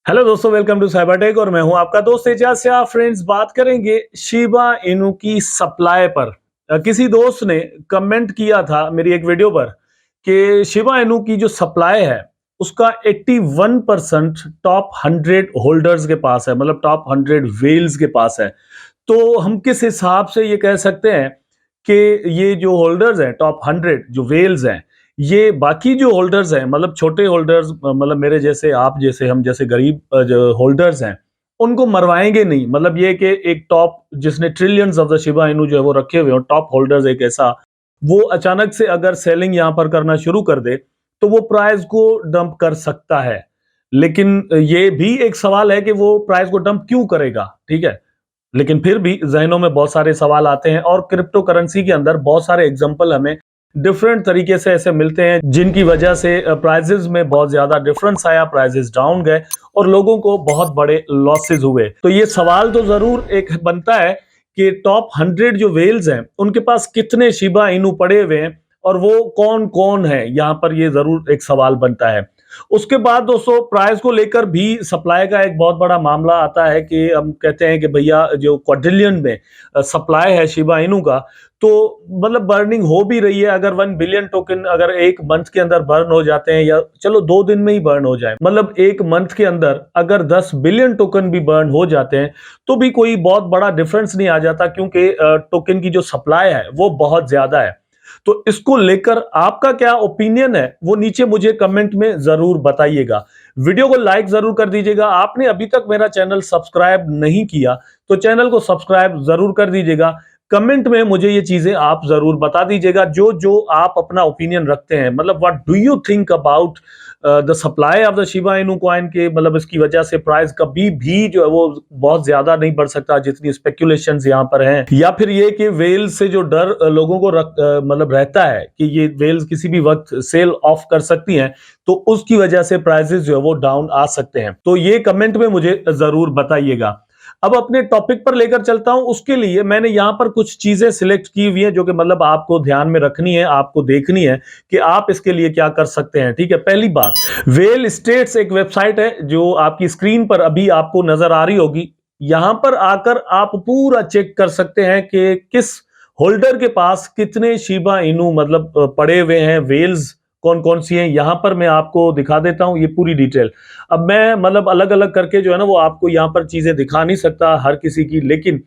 Hello दोस्तों, welcome to cyber tech और मैं हूं आपका दोस्त एजाज से। आप फ्रेंड्स बात करेंगे शिबा इनू की सप्लाई पर। किसी दोस्त ने कमेंट किया था मेरी एक वीडियो पर कि शिबा इनू की जो सप्लाई है उसका 81% टॉप 100 होल्डर्स के पास है, मतलब टॉप 100 वेल्स के पास है। तो हम किस हिसाब से ये कह सकते हैं कि ये जो होल्डर्स हैं, टॉप 100 जो वेल्स हैं, ये बाकी जो होल्डर्स हैं, मतलब छोटे होल्डर्स, मतलब मेरे जैसे, आप जैसे, हम जैसे गरीब जो होल्डर्स हैं, उनको मरवाएंगे नहीं। मतलब ये कि एक टॉप जिसने trillions of the Shiba Inu जो है वो रखे हुए हो, टॉप होल्डर्स एक ऐसा, वो अचानक से अगर सेलिंग यहां पर करना शुरू कर दे तो वो प्राइस को डंप कर सकता है। लेकिन ये भी एक सवाल है कि वो प्राइस को डंप क्यों करेगा, ठीक है। लेकिन फिर भी ज़हनों में बहुत सारे सवाल आते हैं और क्रिप्टो करेंसी के अंदर बहुत सारे एग्जांपल हमें डिफरेंट तरीके से ऐसे मिलते हैं जिनकी वजह से प्राइजेस में बहुत ज्यादा डिफरेंस आया, प्राइजेस डाउन गए और लोगों को बहुत बड़े लॉसेस हुए। तो ये सवाल तो जरूर एक बनता है कि टॉप 100 जो वेल्स हैं उनके पास कितने शिबा इनू पड़े हुए हैं और वो कौन कौन है, यहां पर ये जरूर एक सवाल बनता है। उसके बाद दोस्तों प्राइस को लेकर भी सप्लाई का एक बहुत बड़ा मामला आता है कि हम कहते हैं कि भैया जो क्वाड्रिलियन में सप्लाई है शिबा इनू का, तो मतलब बर्निंग हो भी रही है। अगर 1 बिलियन टोकन अगर एक मंथ के अंदर बर्न हो जाते हैं, या चलो 2 दिन में ही बर्न हो जाए, मतलब एक मंथ के अंदर अगर 10 बिलियन टोकन भी बर्न हो जाते हैं तो भी कोई बहुत बड़ा डिफरेंस नहीं आ जाता, क्योंकि टोकन की जो सप्लाई है वो बहुत ज्यादा है। तो इसको लेकर आपका क्या ओपिनियन है वो नीचे मुझे कमेंट में जरूर बताइएगा। वीडियो को लाइक जरूर कर दीजिएगा। आपने अभी तक मेरा चैनल सब्सक्राइब नहीं किया तो चैनल को सब्सक्राइब जरूर कर दीजिएगा। कमेंट में मुझे ये चीजें आप जरूर बता दीजिएगा जो जो आप अपना ओपिनियन रखते हैं, मतलब what do you think about the supply of the Shiba Inu coin के, मतलब इसकी वजह से प्राइस कभी भी जो है वो बहुत ज्यादा नहीं बढ़ सकता जितनी स्पेकुलेशंस यहाँ पर हैं, या फिर ये कि वेल्स से जो डर लोगों को मतलब रहता है कि ये वेल्स किसी भी वक्त सेल ऑफ कर सकती हैं, तो उसकी वजह से प्राइसेस जो है वो डाउन आ सकते हैं। तो ये कमेंट में मुझे जरूर बताइएगा। अब अपने टॉपिक पर लेकर चलता हूं। उसके लिए मैंने यहां पर कुछ चीजें सिलेक्ट की हुई हैं जो कि मतलब आपको ध्यान में रखनी है, आपको देखनी है कि आप इसके लिए क्या कर सकते हैं, ठीक है। पहली बात, वेल स्टेट्स एक वेबसाइट है जो आपकी स्क्रीन पर अभी आपको नजर आ रही होगी। यहां पर आकर आप पूरा चेक कर सकते हैं कि किस होल्डर के पास कितने शिबा इनू मतलब पड़े हुए हैं, वेल्स कौन कौन सी हैं। यहां पर मैं आपको दिखा देता हूं ये पूरी डिटेल। अब मैं मतलब अलग अलग करके जो है ना वो आपको यहाँ पर चीजें दिखा नहीं सकता हर किसी की, लेकिन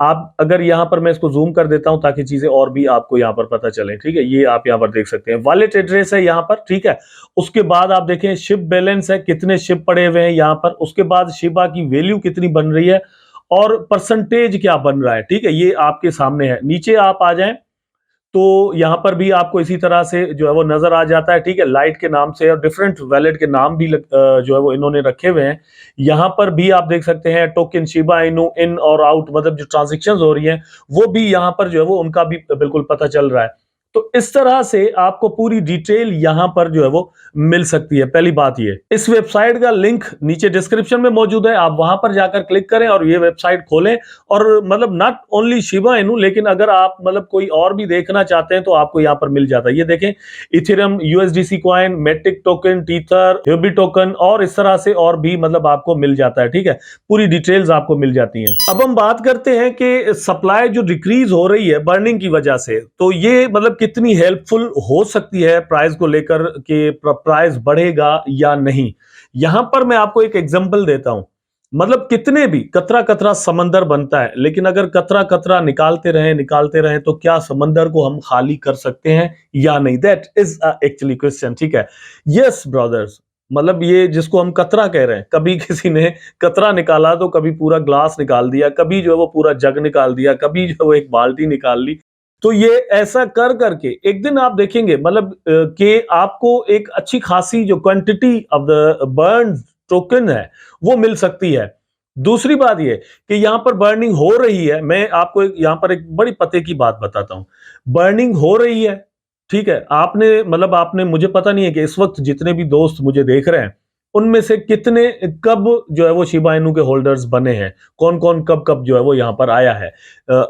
आप अगर यहाँ पर मैं इसको जूम कर देता हूं ताकि चीजें और भी आपको यहाँ पर पता चले, ठीक है। ये आप यहाँ पर देख सकते हैं, वॉलेट एड्रेस है यहाँ पर, ठीक है। उसके बाद आप देखें शिप बैलेंस है, कितने शिप पड़े हुए हैं यहाँ पर। उसके बाद शिबा की वैल्यू कितनी बन रही है और परसेंटेज क्या बन रहा है, ठीक है। ये आपके सामने है। नीचे आप आ जाएं तो यहां पर भी आपको इसी तरह से जो है वो नजर आ जाता है, ठीक है। लाइट के नाम से और डिफरेंट वैलेट के नाम भी जो है वो इन्होंने रखे हुए हैं। यहां पर भी आप देख सकते हैं टोकन शिबा इनू इन और आउट, मतलब जो ट्रांजेक्शंस हो रही हैं वो भी यहां पर जो है वो उनका भी बिल्कुल पता चल रहा है। तो इस तरह से आपको पूरी डिटेल यहां पर जो है वो मिल सकती है। पहली बात, ये इस वेबसाइट का लिंक नीचे डिस्क्रिप्शन में मौजूद है, आप वहां पर जाकर क्लिक करें और ये वेबसाइट खोलें। और मतलब नॉट ओनली शिबा इनू, लेकिन अगर आप मतलब कोई और भी देखना चाहते हैं तो आपको यहां पर मिल जाता है। ये देखें, Ethereum, USDC coin, Matic token, Tether, Huobi token और इस तरह से और भी मतलब आपको मिल जाता है, ठीक है। पूरी डिटेल्स आपको मिल जाती हैं। अब हम बात करते हैं कि सप्लाई जो डिक्रीज हो रही है बर्निंग की वजह से, तो ये मतलब कितनी हेल्पफुल हो सकती है प्राइस को लेकर कि प्राइस बढ़ेगा या नहीं। यहां पर मैं आपको एक एग्जांपल देता हूं। मतलब कितने भी कतरा कतरा समंदर बनता है, लेकिन अगर कतरा कतरा निकालते रहें तो क्या समंदर को हम खाली कर सकते हैं या नहीं? दैट इज एक्चुअली क्वेश्चन, ठीक है। यस ब्रदर्स, मतलब ये जिसको हम कतरा कह रहे हैं, कभी किसी ने कतरा निकाला तो कभी पूरा ग्लास निकाल दिया, कभी जो है वो पूरा जग निकाल दिया, कभी जो है वो एक बाल्टी निकाल ली। तो ये ऐसा कर करके एक दिन आप देखेंगे मतलब कि आपको एक अच्छी खासी जो quantity of the burn token है वो मिल सकती है। दूसरी बात ये कि यहां पर बर्निंग हो रही है। मैं आपको यहां पर एक बड़ी पते की बात बताता हूं। बर्निंग हो रही है, ठीक है। आपने मतलब आपने, मुझे पता नहीं है कि इस वक्त जितने भी दोस्त मुझे देख रहे हैं उनमें से कितने कब जो है वो शिबा इनू के होल्डर्स बने हैं, कौन कौन कब कब जो है वो यहां पर आया है।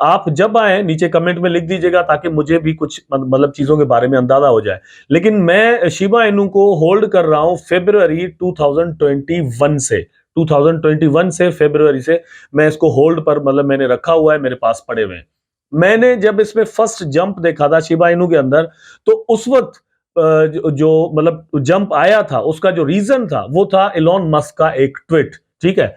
आप जब आए नीचे कमेंट में लिख दीजिएगा ताकि मुझे भी कुछ मतलब चीजों के बारे में अंदाजा हो जाए। लेकिन मैं शिबा इनू को होल्ड कर रहा हूं February 2021 से 2021 से फरवरी से मैं इसको होल्ड पर मतलब मैंने रखा हुआ है, मेरे पास पड़े हुए हैं। मैंने जब इसमें फर्स्ट जंप देखा था शिबा इनू के अंदर, तो उस वक्त जो मतलब जंप आया था, उसका जो रीजन था वो था इलॉन मस्क का एक ट्वीट, ठीक है।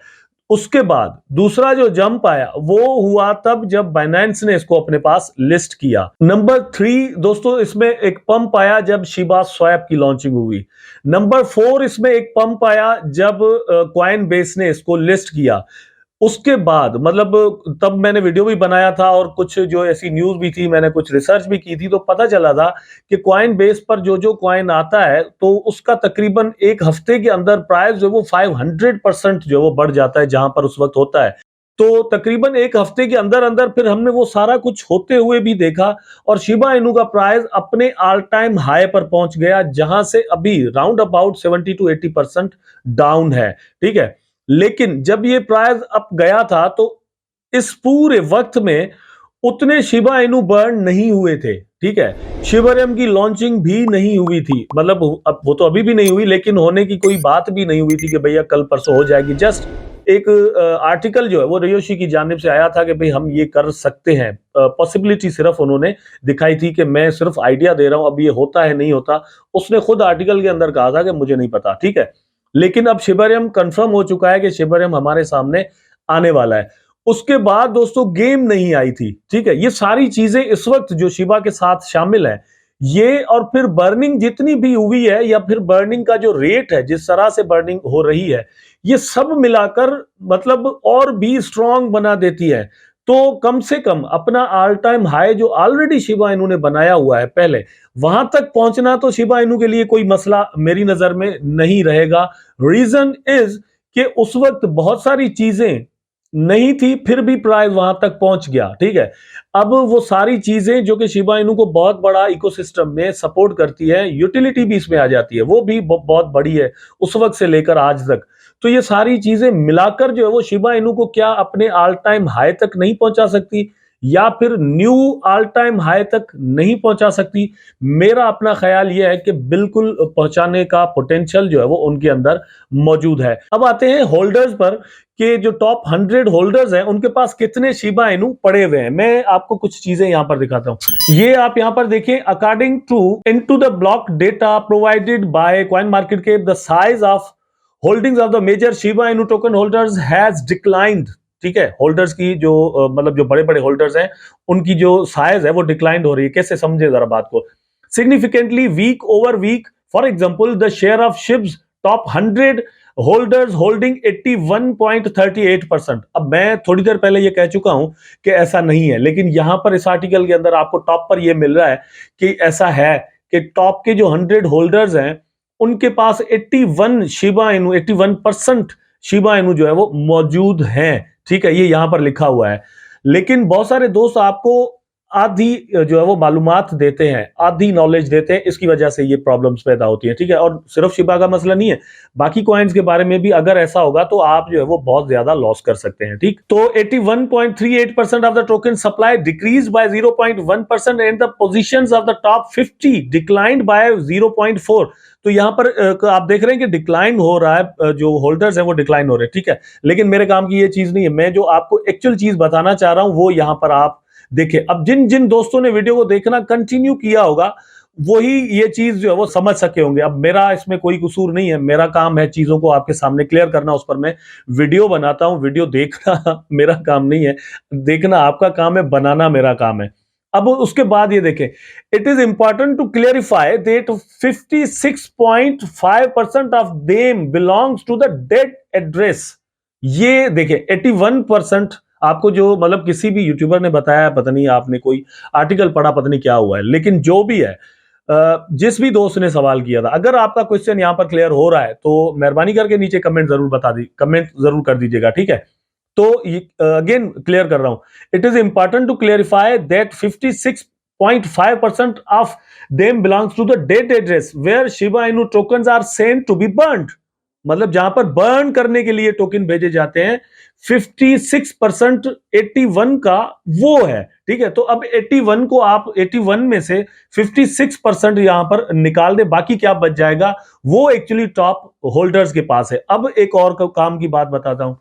उसके बाद दूसरा जो जंप आया वो हुआ तब जब बाइनेंस ने इसको अपने पास लिस्ट किया। नंबर 3 दोस्तों, इसमें एक पंप आया जब शिबा स्वैप की लॉन्चिंग हुई। नंबर 4 इसमें एक पंप आया जब कॉइन बेस ने इसको लिस्ट किया। उसके बाद मतलब तब मैंने वीडियो भी बनाया था और कुछ जो ऐसी न्यूज़ भी थी, मैंने कुछ रिसर्च भी की थी, तो पता चला था कि कॉइन बेस पर जो कॉइन आता है तो उसका तकरीबन 1 हफ्ते के अंदर प्राइस जो है वो 500% जो है वो बढ़ जाता है जहां पर उस वक्त होता है। तो तकरीबन 1 हफ्ते के अंदर-अंदर फिर हमने वो सारा कुछ होते हुए भी देखा और शिबा इनू का प्राइस अपने ऑल टाइम हाई पर पहुंच गया, जहां से अभी राउंड अबाउट 70 टू 80% डाउन है, ठीक है। लेकिन जब ये प्राइस अप गया था तो इस पूरे वक्त में उतने शिबा इनू बर्न नहीं हुए थे, ठीक है। शिबरम की लॉन्चिंग भी नहीं हुई थी, मतलब अब वो तो अभी भी नहीं हुई, लेकिन होने की कोई बात भी नहीं हुई थी कि भैया कल परसों हो जाएगी। जस्ट एक आर्टिकल जो है वो रियोशी की जानिब से आया था कि भाई हम ये कर सकते हैं, पॉसिबिलिटी सिर्फ उन्होंने दिखाई थी कि मैं सिर्फ आइडिया दे रहा हूं, अब ये होता है नहीं होता। उसने खुद आर्टिकल के अंदर कहा था कि मुझे नहीं पता, ठीक है। लेकिन अब शिबरम कंफर्म हो चुका है कि शिबरम हमारे सामने आने वाला है। उसके बाद दोस्तों गेम नहीं आई थी, ठीक है। ये सारी चीजें इस वक्त जो शिबा के साथ शामिल है, ये और फिर बर्निंग जितनी भी हुई है या फिर बर्निंग का जो रेट है, जिस तरह से बर्निंग हो रही है, ये सब मिलाकर मतलब और भी स्ट्रांग बना देती है। तो कम से कम अपना ऑल टाइम हाई जो ऑलरेडी शिबा इनू ने बनाया हुआ है पहले, वहां तक पहुंचना तो शिबा इनू के लिए कोई मसला मेरी नजर में नहीं रहेगा। रीजन इज कि उस वक्त बहुत सारी चीजें नहीं थी, फिर भी प्राइस वहां तक पहुंच गया, ठीक है। अब वो सारी चीजें जो कि शिबा इनू को बहुत बड़ा इकोसिस्टम में सपोर्ट करती है, यूटिलिटी भी इसमें आ जाती है, वो भी बहुत बड़ी है उस वक्त से लेकर आज तक। तो ये सारी चीजें मिलाकर जो है वो शिबा इनू को क्या अपने ऑल टाइम हाई तक नहीं पहुंचा सकती या फिर न्यू ऑल टाइम हाई तक नहीं पहुंचा सकती? मेरा अपना ख्याल यह है कि बिल्कुल पहुंचाने का पोटेंशियल जो है वो उनके अंदर मौजूद है। अब आते हैं होल्डर्स पर कि जो टॉप 100 होल्डर्स हैं उनके पास कितने शिबा इनू पड़े हुए हैं। मैं आपको कुछ चीजें यहां पर दिखाता हूं। ये आप यहां पर देखें, according to IntoTheBlock data provided by CoinMarketCap, the size of holdings of the major Shiba Inu token holders has declined, ठीक है। होल्डर्स की जो मतलब जो बड़े बड़े होल्डर्स हैं उनकी जो साइज है वो डिक्लाइंड हो रही है। कैसे समझे जरा बात को? Significantly week over week, for example the share of Shib's top 100 holders holding 81.38%। अब मैं थोड़ी देर पहले ये कह चुका हूं कि ऐसा नहीं है, लेकिन यहां पर इस आर्टिकल के अंदर आपको टॉप पर यह मिल रहा है कि ऐसा है कि टॉप के जो 100 होल्डर्स हैं उनके पास 81 शिबा इनू 81% शिबा इनू जो है वो मौजूद हैं, ठीक है। ये यहां पर लिखा हुआ है। लेकिन बहुत सारे दोस्त आपको आधी जो है वो मालूमात देते हैं, आधी नॉलेज देते हैं, इसकी वजह से ये प्रॉब्लम्स पैदा होती है, ठीक है। और सिर्फ शिबा का मसला नहीं है, बाकी कॉइन्स के बारे में भी अगर ऐसा होगा तो आप जो है वो बहुत ज्यादा लॉस कर सकते हैं, ठीक। तो 81.38% of the token supply decrease by 0.1% and the positions of the top 50 declined bye 0.4। तो यहां पर आप देख रहे हैं कि डिक्लाइन हो रहा है, जो होल्डर्स हैं वो डिक्लाइन हो रहे हैं, ठीक है। लेकिन मेरे काम की ये चीज नहीं है, मैं जो आपको एक्चुअल चीज बताना चाह रहा हूं वो यहां पर आप देखिए। अब जिन जिन दोस्तों ने वीडियो को देखना कंटिन्यू किया होगा वही ये चीज जो है वो समझ सके होंगे। अब मेरा इसमें कोई कसूर नहीं है, मेरा काम है चीजों को आपके सामने क्लियर करना, उस पर मैं वीडियो बनाता हूं। वीडियो देखना मेरा काम नहीं है, देखना आपका काम है, बनाना मेरा काम है। अब उसके बाद ये देखें, it is important to clarify that 56.5% of them belongs to the dead address. ये देखें 81% आपको जो मतलब किसी भी यूट्यूबर ने बताया, पता नहीं आपने कोई आर्टिकल पढ़ा, पता नहीं क्या हुआ है, लेकिन जो भी है जिस भी दोस्त ने सवाल किया था, अगर आपका क्वेश्चन यहां पर क्लियर हो रहा है तो मेहरबानी करके नीचे कमेंट जरूर कर दीजिएगा, ठीक है। तो अगेन क्लियर कर रहा हूं, it is important to clarify that 56.5% of them belongs to the dead address where Shiba Inu tokens are sent to be burned. मतलब जहां पर बर्न करने के लिए टोकन भेजे जाते हैं, 56% 81 का वो है। ठीक है, तो अब 81 को आप 81 में से 56% यहां पर निकाल दे, बाकी क्या बच जाएगा वो एक्चुअली टॉप होल्डर्स के पास है। अब एक और काम की बात बताता हूं।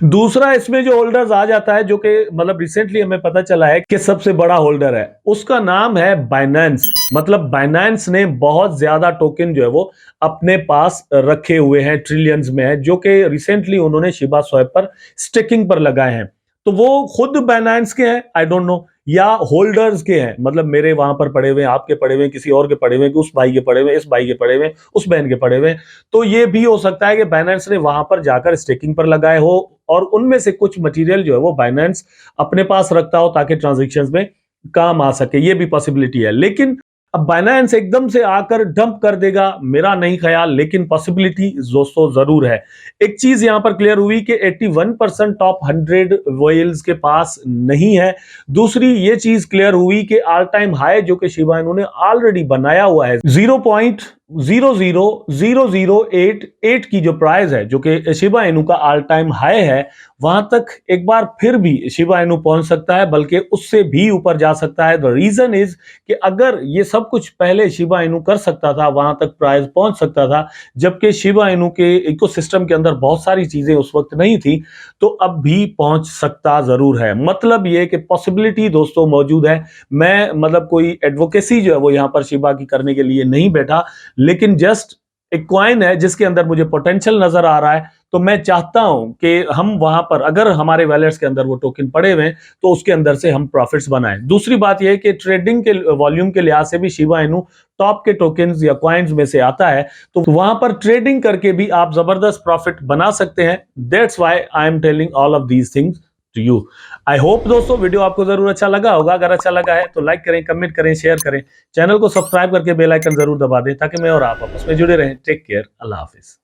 दूसरा इसमें जो होल्डर्स आ जाता है, जो कि मतलब रिसेंटली हमें पता चला है कि सबसे बड़ा होल्डर है, उसका नाम है बाइनेंस। मतलब बाइनेंस ने बहुत ज्यादा टोकन जो है वो अपने पास रखे हुए हैं, ट्रिलियंस में है, जो कि रिसेंटली उन्होंने शिबा स्वैप पर स्टेकिंग पर लगाए हैं। तो वो खुद बाइनेंस के हैं, आई डोंट नो, या होल्डर्स के हैं, मतलब मेरे वहां पर पड़े हुए, आपके पड़े हुए, किसी और के पड़े हुए, उस भाई के पड़े हुए, इस भाई के पड़े हुए, उस बहन के पड़े हुए। तो ये भी हो सकता है कि बाइनेंस ने वहां पर जाकर स्टेकिंग पर लगाए हो और उनमें से कुछ मटेरियल जो है वो बाइनेंस अपने पास रखता हो ताकि ट्रांजैक्शंस में काम आ सके। ये भी पॉसिबिलिटी है, लेकिन अब बाइनेंस एकदम से आकर डंप कर देगा मेरा नहीं ख्याल, लेकिन पॉसिबिलिटी दोस्तों जरूर है। एक चीज यहां पर क्लियर हुई कि 81% टॉप 100 वेल्स के पास नहीं है। दूसरी ये चीज क्लियर हुई कि ऑल टाइम हाई जो कि शिबा इनु ने ऑलरेडी बनाया हुआ है 0.00088 की जो प्राइस है, जो कि शिबा इनु का ऑल टाइम हाई है, वहां तक एक बार फिर भी शिबा इनु पहुंच सकता है, बल्कि उससे भी ऊपर जा सकता है। द रीजन इज कि अगर ये सब कुछ पहले शिबा इनु कर सकता था, वहां तक प्राइस पहुंच सकता था, जबकि शिबा इनु के इकोसिस्टम के अंदर बहुत सारी चीजें उस वक्त नहीं थी, तो अब भी पहुंच सकता जरूर है। मतलब ये कि पॉसिबिलिटी दोस्तों मौजूद है। मैं मतलब कोई एडवोकेसी जो है वो यहां पर शिबा की करने के लिए नहीं बैठा, लेकिन जस्ट एक कॉइन है जिसके अंदर मुझे पोटेंशियल नजर आ रहा है। तो मैं चाहता हूं कि हम वहां पर, अगर हमारे वैलेट्स के अंदर वो टोकन पड़े हुए हैं, तो उसके अंदर से हम प्रॉफिट्स बनाएं। दूसरी बात यह है कि ट्रेडिंग के वॉल्यूम के लिहाज से भी शिबा इनु टॉप के टोकन्स या कॉइन्स में से आता है, तो वहां पर ट्रेडिंग करके भी आप जबरदस्त प्रॉफिट बना सकते हैं। That's why I am telling all of these things to you. I hope दोस्तों वीडियो आपको जरूर अच्छा लगा होगा। अगर अच्छा लगा है तो लाइक करें, कमेंट करें, शेयर करें, चैनल को सब्सक्राइब करके बेल आइकन जरूर दबा दें ताकि मैं और आप आपस में जुड़े रहें। टेक केयर, अल्लाह हाफिज।